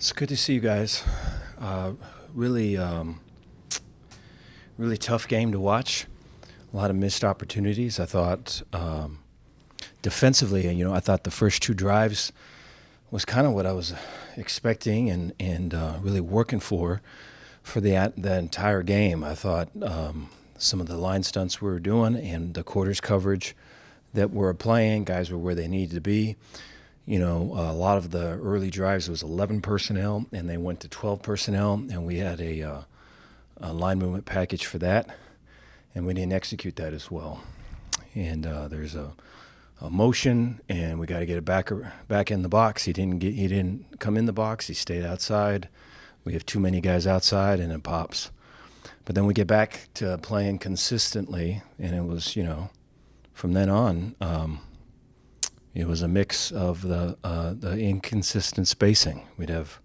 It's good to see you guys. Uh, really, really tough game to watch. A lot of missed opportunities. I thought defensively, I thought the first two drives was kind of what I was expecting and really working for the entire game. I thought some of the line stunts we were doing and the quarters coverage that we're playing, guys were where they needed to be. A lot of the early drives was 11 personnel, and they went to 12 personnel, and we had a line movement package for that, and we didn't execute that as well. And there's a motion, and we got to get it back in the box. He didn't come in the box. He stayed outside. We have too many guys outside, and it pops. But then we get back to playing consistently, and it was from then on. It was a mix of the inconsistent spacing. We'd have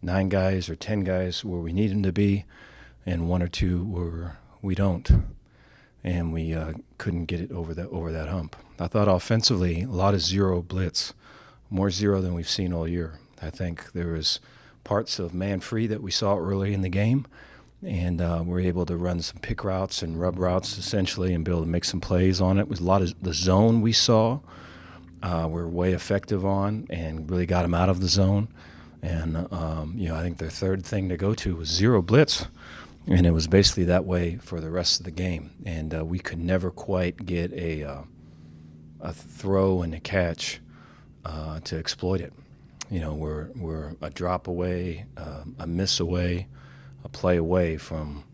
9 guys or 10 guys where we need them to be, and 1 or 2 where we don't, and we couldn't get it over that hump. I thought offensively, a lot of zero blitz, more zero than we've seen all year. I think there was parts of man free that we saw early in the game, and we're able to run some pick routes and rub routes essentially and be able to make some plays on it. It was a lot of the zone we saw. We're way effective on and really got them out of the zone. And, I think their third thing to go to was zero blitz. And it was basically that way for the rest of the game. And we could never quite get a throw and a catch to exploit it. We're a drop away, a miss away, a play away from,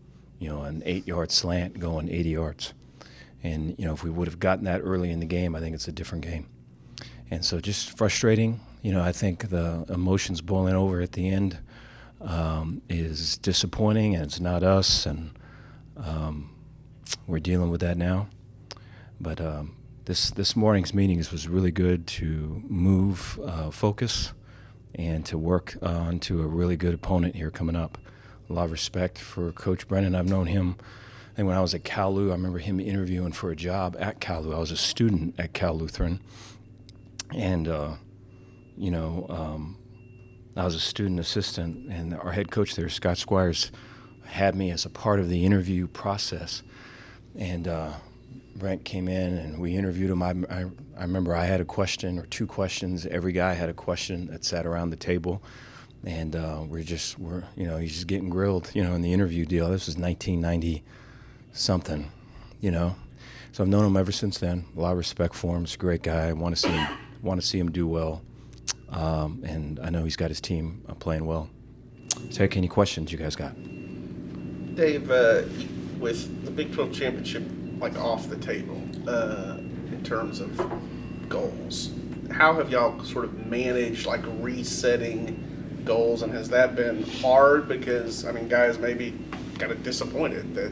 an 8-yard slant going 80 yards. And, if we would have gotten that early in the game, I think it's a different game. And so just frustrating. I think the emotions boiling over at the end is disappointing, and it's not us, and we're dealing with that now. But this morning's meetings was really good to move focus and to work on to a really good opponent here coming up. A lot of respect for Coach Brennan. I've known him, I think when I was at Cal Lu, I remember him interviewing for a job at Cal Lu. I was a student at Cal Lutheran. And, I was a student assistant, and our head coach there, Scott Squires, had me as a part of the interview process. And Brent came in, and we interviewed him. I remember I had a question or 2 questions. Every guy had a question that sat around the table. And he's just getting grilled, in the interview deal. This was 1990-something, So I've known him ever since then. A lot of respect for him. He's a great guy. I want to see him do well, and I know he's got his team playing well. Take any questions you guys got. Dave, with the Big 12 championship off the table in terms of goals, how have y'all sort of managed resetting goals, and has that been hard? Because guys maybe kind of disappointed that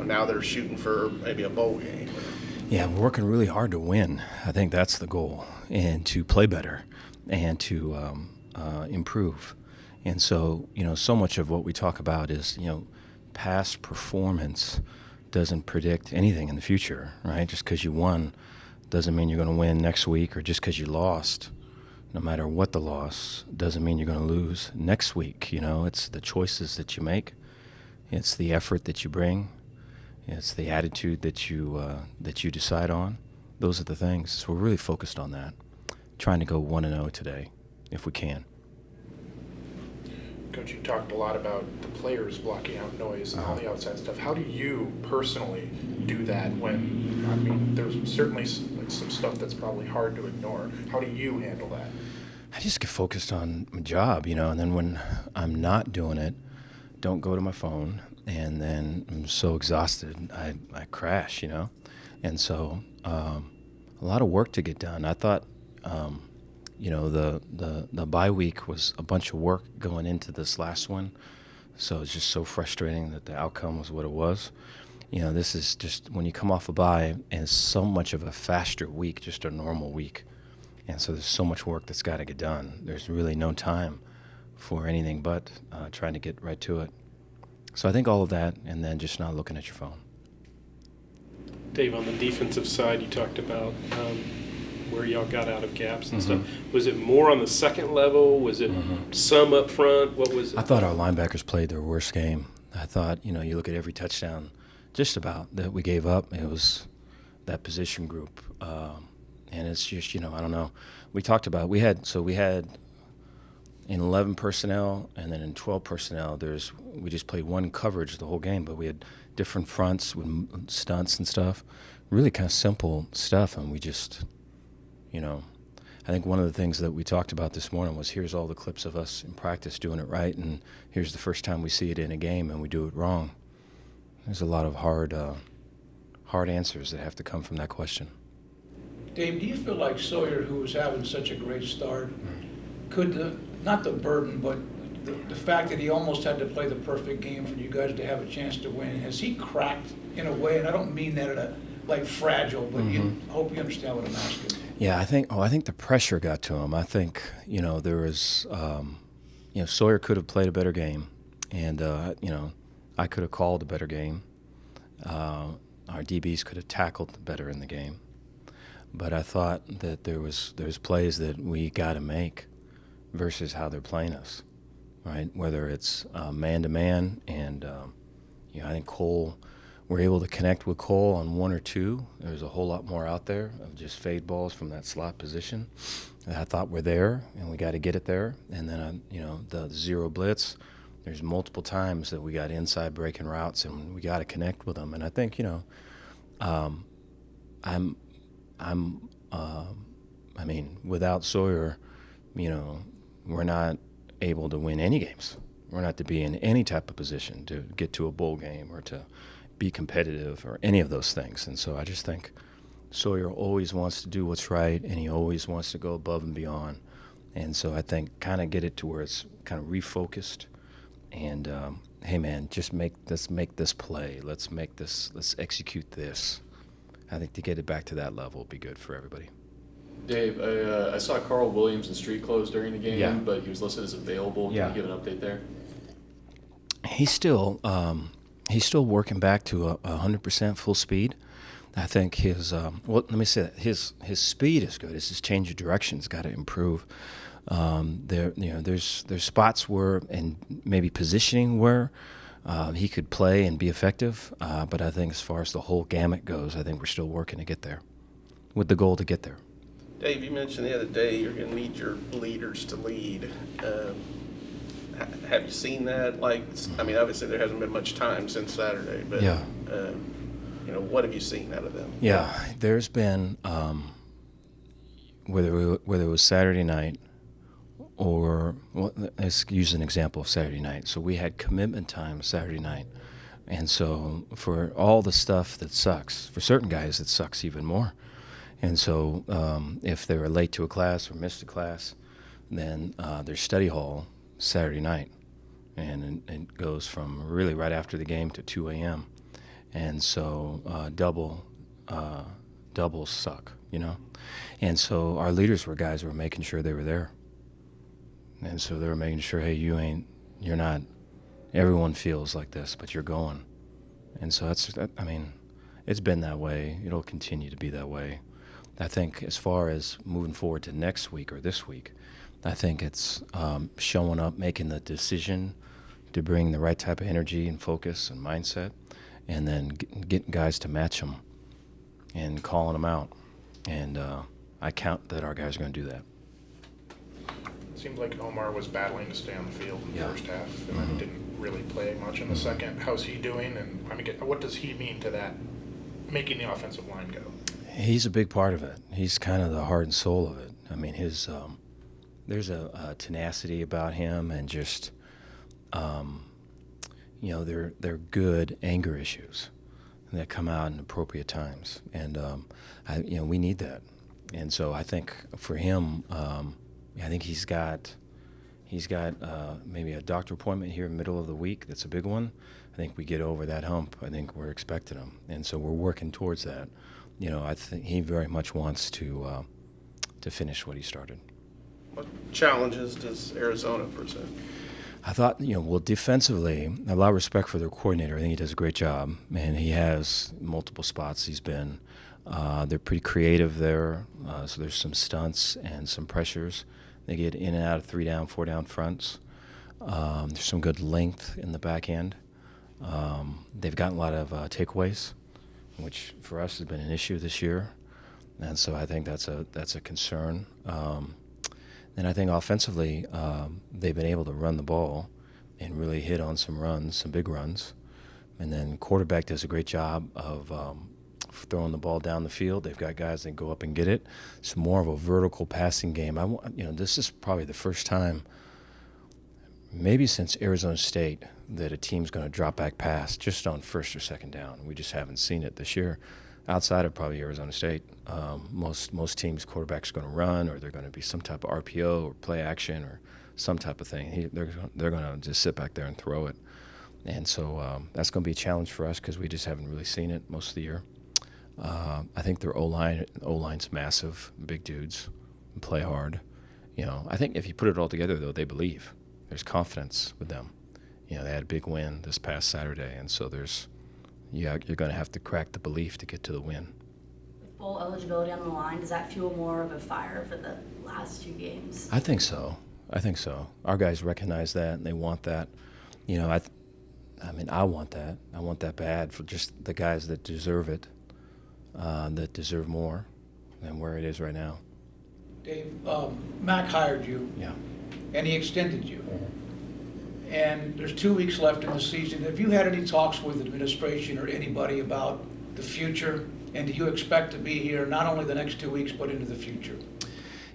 now they're shooting for maybe a bowl game. Yeah, we're working really hard to win. I think that's the goal, and to play better and to improve. And so, so much of what we talk about is, past performance doesn't predict anything in the future, right? Just because you won doesn't mean you're going to win next week, or just because you lost, no matter what the loss, doesn't mean you're going to lose next week. It's the choices that you make. It's the effort that you bring. It's the attitude that you decide on. Those are the things. So we're really focused on that, trying to go 1-0 today, if we can. Coach, you talked a lot about the players blocking out noise and all the outside stuff. How do you personally do that when, there's certainly some stuff that's probably hard to ignore. How do you handle that? I just get focused on my job, and then when I'm not doing it, don't go to my phone. And then I'm so exhausted, I crash, And so a lot of work to get done. I thought, the bye week was a bunch of work going into this last one. So it's just so frustrating that the outcome was what it was. This is just when you come off a bye, and it's so much of a faster week, just a normal week. And so there's so much work that's got to get done. There's really no time for anything but trying to get right to it. So I think all of that, and then just not looking at your phone. Dave, on the defensive side, you talked about where y'all got out of gaps and stuff. Was it more on the second level? Was it some up front? What was it? I thought our linebackers played their worst game. I thought, you look at every touchdown just about that we gave up, it was that position group. And it's just, I don't know. We talked about, we had in 11 personnel and then in 12 personnel, we just played one coverage the whole game, but we had different fronts with stunts and stuff. Really kind of simple stuff, and we just, I think one of the things that we talked about this morning was here's all the clips of us in practice doing it right, and here's the first time we see it in a game and we do it wrong. There's a lot of hard answers that have to come from that question. Dave, do you feel like Sawyer, who was having such a great start, could not the burden, but the fact that he almost had to play the perfect game for you guys to have a chance to win, has he cracked in a way? And I don't mean that like fragile, but I hope you understand what I'm asking. Yeah, I think the pressure got to him. I think, there was, Sawyer could have played a better game, and, I could have called a better game. Our DBs could have tackled better in the game. But I thought that there's plays that we got to make versus how they're playing us, right? Whether it's man-to-man, and, I think Cole, we're able to connect with Cole on one or two. There's a whole lot more out there of just fade balls from that slot position. And I thought we're there, and we got to get it there. And then, the zero blitz, there's multiple times that we got inside breaking routes, and we got to connect with them. And I think, without Sawyer, we're not able to win any games. We're not to be in any type of position to get to a bowl game or to be competitive or any of those things. And so I just think Sawyer always wants to do what's right, and he always wants to go above and beyond. And so I think kind of get it to where it's kind of refocused and, hey, man, just make this play. Let's execute this. I think to get it back to that level would be good for everybody. Dave, I saw Carl Williams in street clothes during the game, but he was listed as available. Can Yeah. you give an update there? He's still working back to 100% full speed. I think his let me say that his speed is good. His change of direction's got to improve. There's spots where, and maybe positioning where he could play and be effective. But I think as far as the whole gamut goes, I think we're still working to get there, with the goal to get there. Dave, you mentioned the other day you're going to need your leaders to lead. Have you seen that? Obviously there hasn't been much time since Saturday, but Yeah. What have you seen out of them? Yeah, there's been whether it was Saturday night or let's use an example of Saturday night. So we had commitment time Saturday night, and so for all the stuff that sucks, for certain guys it sucks even more. And so if they were late to a class or missed a class, then there's study hall Saturday night, and it goes from really right after the game to 2 a.m. And so doubles suck, And so our leaders were guys who were making sure they were there. And so they were making sure, hey, you're not, everyone feels like this, but you're going. And so it's been that way. It'll continue to be that way. I think as far as moving forward to next week or this week, I think it's showing up, making the decision to bring the right type of energy and focus and mindset, and then getting guys to match them and calling them out. And I count that our guys are going to do that. It seemed like Omar was battling to stay on the field in the Yeah. first half, and then didn't really play much in the second. How's he doing? And what does he mean to that, making the offensive line go? He's a big part of it. He's kind of the heart and soul of it. His there's a tenacity about him, and just they're good anger issues that come out in appropriate times, and we need that. And so I think for him, I think he's got maybe a doctor appointment here in the middle of the week. That's a big one. I think we get over that hump. I think we're expecting him, and so we're working towards that. I think he very much wants to finish what he started. What challenges does Arizona present? I thought, defensively, a lot of respect for their coordinator. I think he does a great job, and he has multiple spots he's been. They're pretty creative there, so there's some stunts and some pressures. They get in and out of 3-down, 4-down fronts. There's some good length in the back end. They've gotten a lot of takeaways, which for us has been an issue this year, and so I think that's a concern. And I think offensively, they've been able to run the ball and really hit on some runs, some big runs. And then quarterback does a great job of throwing the ball down the field. They've got guys that go up and get it. It's more of a vertical passing game. This is probably the first time, maybe since Arizona State, that a team's going to drop back pass just on first or second down. We just haven't seen it this year. Outside of probably Arizona State, most teams' quarterbacks are going to run, or they're going to be some type of RPO or play action or some type of thing. They're going to just sit back there and throw it. And so that's going to be a challenge for us because we just haven't really seen it most of the year. I think their O-line's massive, big dudes, and play hard. I think if you put it all together, though, they believe. There's confidence with them. They had a big win this past Saturday, and so you're going to have to crack the belief to get to the win. With bowl eligibility on the line, does that fuel more of a fire for the last 2 games? I think so. Our guys recognize that, and they want that. I want that. I want that bad for just the guys that deserve it, that deserve more than where it is right now. Dave, Mac hired you. Yeah. And he extended you. And there's 2 weeks left in the season. Have you had any talks with the administration or anybody about the future? And do you expect to be here not only the next 2 weeks, but into the future?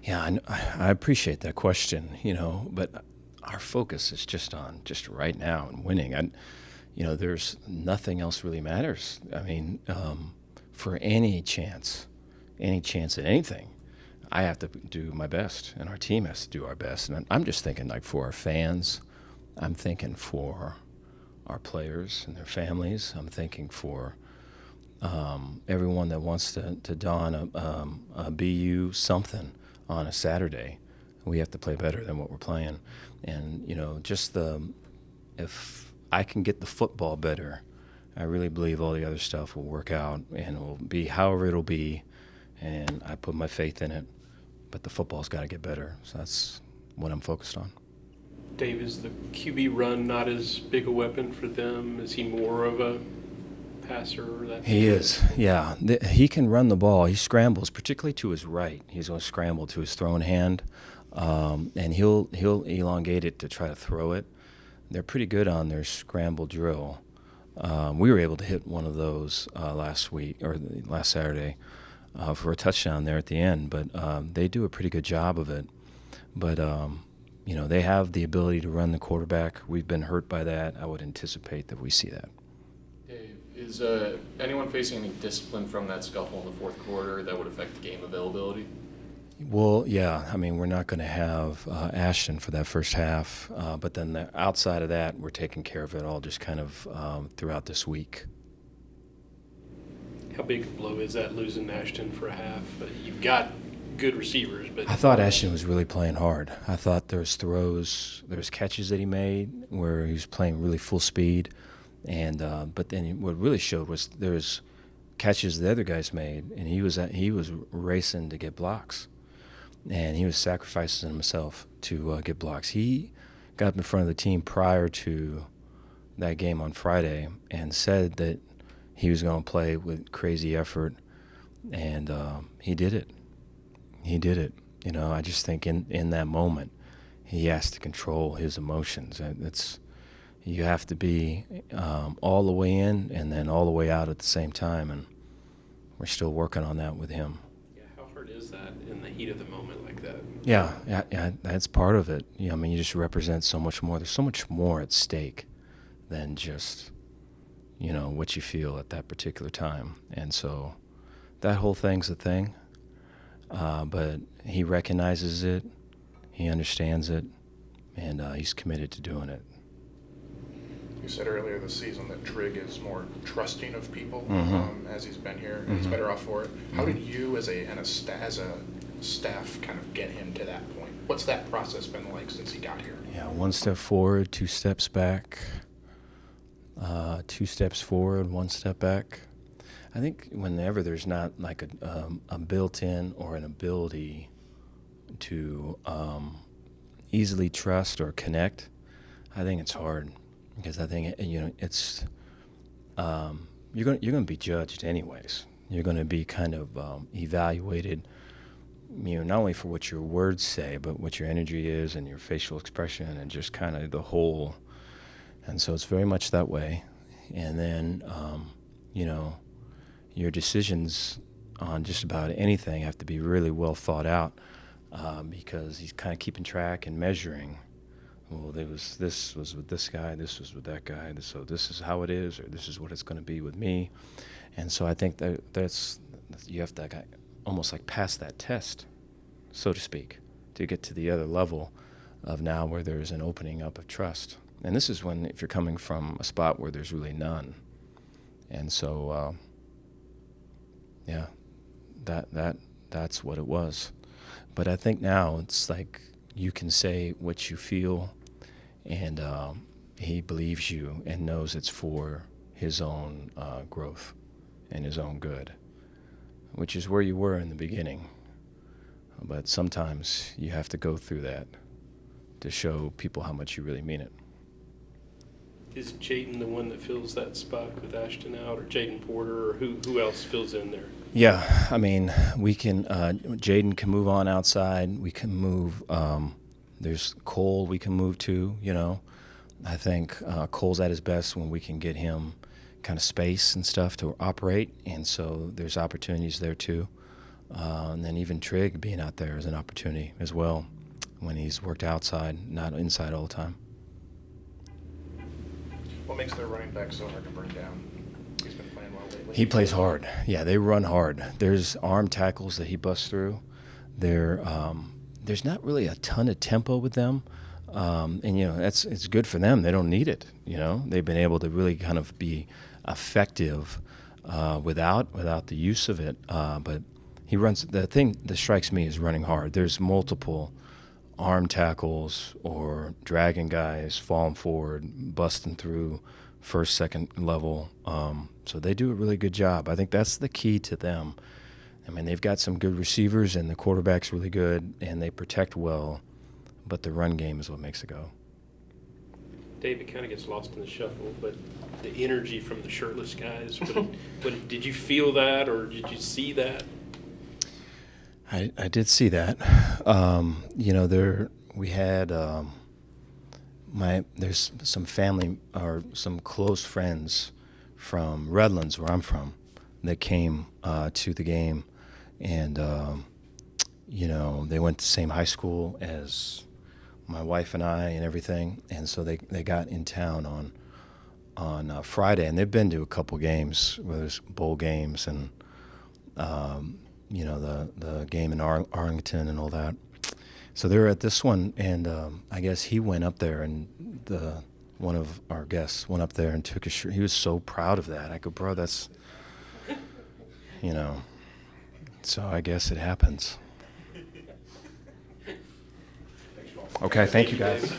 Yeah, I appreciate that question, but our focus is just on right now and winning. There's nothing else really matters. For any chance at anything, I have to do my best, and our team has to do our best. And I'm just thinking, like, for our fans, I'm thinking for our players and their families. I'm thinking for everyone that wants to don a BU something on a Saturday. We have to play better than what we're playing. And, if I can get the football better, I really believe all the other stuff will work out, and it will be however it'll be, and I put my faith in it. But the football's got to get better, so that's what I'm focused on. Dave, is the QB run not as big a weapon for them? Is he more of a passer? He is, yeah. He can run the ball. He scrambles, particularly to his right. He's going to scramble to his thrown hand, and he'll elongate it to try to throw it. They're pretty good on their scramble drill. We were able to hit one of those last Saturday for a touchdown there at the end, but they do a pretty good job of it. But they have the ability to run the quarterback. We've been hurt by that. I would anticipate that we see that. Dave, is anyone facing any discipline from that scuffle in the fourth quarter that would affect the game availability? Well, yeah. We're not going to have Ashton for that first half, but then outside of that, we're taking care of it all just kind of throughout this week. How big a blow is that, losing Ashton for a half? You've got good receivers, but I thought Ashton was really playing hard. I thought there was catches that he made where he was playing really full speed, and but then what really showed was there's catches the other guys made, and he was racing to get blocks, and he was sacrificing himself to get blocks. He got up in front of the team prior to that game on Friday and said that he was going to play with crazy effort, and he did it. I just think in that moment, he has to control his emotions. You have to be all the way in and then all the way out at the same time, and we're still working on that with him. Yeah, how hard is that in the heat of the moment like that? Yeah, that's part of it. You just represent so much more. There's so much more at stake than just, what you feel at that particular time. And so that whole thing's a thing. But he recognizes it, he understands it, and he's committed to doing it. You said earlier this season that Trigg is more trusting of people as he's been here, and he's better off for it. How did you, as a staff, kind of get him to that point? What's that process been like since he got here? Yeah, 1 step forward, 2 steps back, 2 steps forward, 1 step back. I think whenever there's not like a built-in or an ability to easily trust or connect, I think it's hard, because I think it's you're going to be judged anyways. You're going to be kind of evaluated, not only for what your words say, but what your energy is and your facial expression and just kind of the whole. And so it's very much that way. And then, your decisions on just about anything have to be really well thought out, because he's kind of keeping track and measuring. Well, this was with this guy, this was with that guy, so this is how it is, or this is what it's going to be with me. And so I think that's you have to almost like pass that test, so to speak, to get to the other level of now where there's an opening up of trust. And this is when, if you're coming from a spot where there's really none. And so, that's what it was. But I think now it's like you can say what you feel, and he believes you and knows it's for his own growth and his own good, which is where you were in the beginning. But sometimes you have to go through that to show people how much you really mean it. Is Jaden the one that fills that spot with Ashton out, or Jaden Porter, or who else fills in there? Yeah, I mean, we can. Jaden can move on outside. We can move. There's Cole we can move to. I think Cole's at his best when we can get him kind of space and stuff to operate, and so there's opportunities there too. And then even Trigg being out there is an opportunity as well when he's worked outside, not inside all the time. What makes their running back so hard to bring down? He's been playing well lately. He plays hard. Yeah, they run hard. There's arm tackles that he busts through. There's not really a ton of tempo with them, and it's good for them. They don't need it. They've been able to really kind of be effective without the use of it. But he runs. The thing that strikes me is running hard. There's multiple arm tackles or dragging guys, falling forward, busting through first, second level. So they do a really good job. I think that's the key to them. I mean, they've got some good receivers, and the quarterback's really good, and they protect well, but the run game is what makes it go. David kind of gets lost in the shuffle, but the energy from the shirtless guys, did you feel that, or did you see that? I did see that. We had there's some family or some close friends from Redlands, where I'm from, that came to the game, and they went to the same high school as my wife and I and everything, and so they got in town on Friday, and they've been to a couple games, whether it's bowl games and the game in Arlington and all that. So they were at this one, and I guess he went up there, and one of our guests went up there and took his shirt. He was so proud of that. I go, bro, that's, so I guess it happens. Okay, thank you guys.